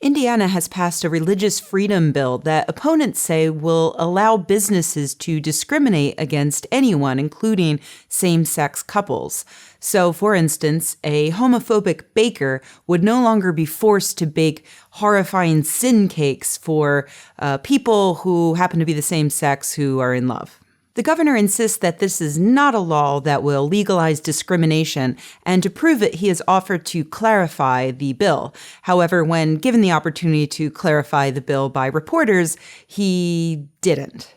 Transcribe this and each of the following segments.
Indiana has passed a religious freedom bill that opponents say will allow businesses to discriminate against anyone, including same-sex couples. So, for instance, a homophobic baker would no longer be forced to bake horrifying sin cakes for people who happen to be the same sex who are in love. The governor insists that this is not a law that will legalize discrimination, and to prove it, he has offered to clarify the bill. However, when given the opportunity to clarify the bill by reporters, he didn't.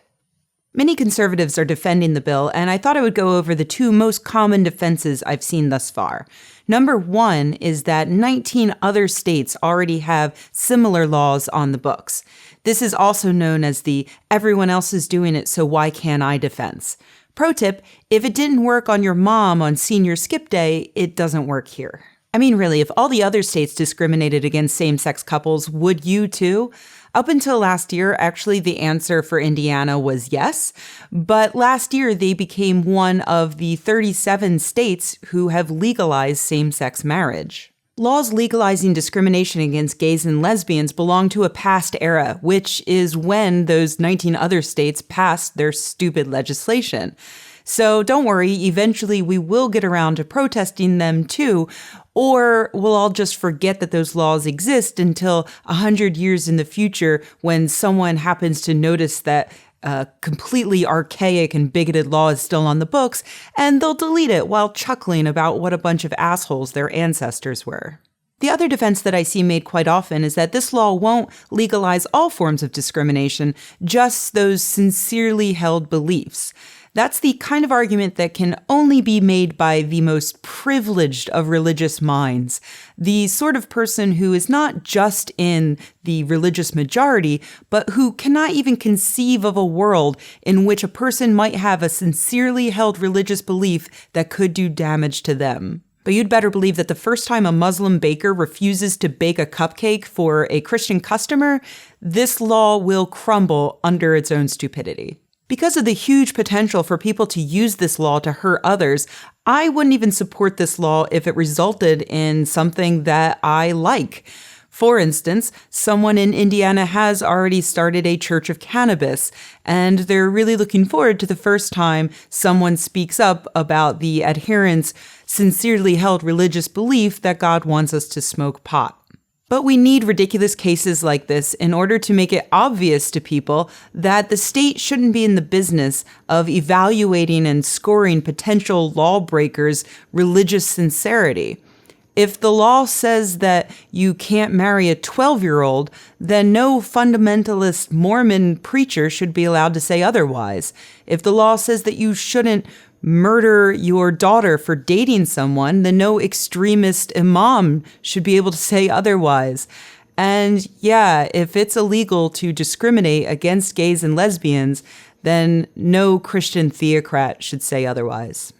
Many conservatives are defending the bill, and I thought I would go over the two most common defenses I've seen thus far. Number one is that 19 other states already have similar laws on the books. This is also known as the everyone else is doing it, so why can't I defense. Pro tip, if it didn't work on your mom on senior skip day, it doesn't work here. I mean, really, if all the other states discriminated against same-sex couples, would you too? Up until last year, actually, the answer for Indiana was yes. But last year, they became one of the 37 states who have legalized same-sex marriage. Laws legalizing discrimination against gays and lesbians belong to a past era, which is when those 19 other states passed their stupid legislation. So don't worry, eventually we will get around to protesting them too, or we'll all just forget that those laws exist until 100 years in the future when someone happens to notice that a completely archaic and bigoted law is still on the books, and they'll delete it while chuckling about what a bunch of assholes their ancestors were. The other defense that I see made quite often is that this law won't legalize all forms of discrimination, just those sincerely held beliefs. That's the kind of argument that can only be made by the most privileged of religious minds, the sort of person who is not just in the religious majority, but who cannot even conceive of a world in which a person might have a sincerely held religious belief that could do damage to them. But you'd better believe that the first time a Muslim baker refuses to bake a cupcake for a Christian customer, this law will crumble under its own stupidity. Because of the huge potential for people to use this law to hurt others, I wouldn't even support this law if it resulted in something that I like. For instance, someone in Indiana has already started a church of cannabis, and they're really looking forward to the first time someone speaks up about the adherents' sincerely held religious belief that God wants us to smoke pot. But we need ridiculous cases like this in order to make it obvious to people that the state shouldn't be in the business of evaluating and scoring potential lawbreakers' religious sincerity. If the law says that you can't marry a 12-year-old, then no fundamentalist Mormon preacher should be allowed to say otherwise. If the law says that you shouldn't murder your daughter for dating someone, then no extremist imam should be able to say otherwise. And yeah, if it's illegal to discriminate against gays and lesbians, then no Christian theocrat should say otherwise.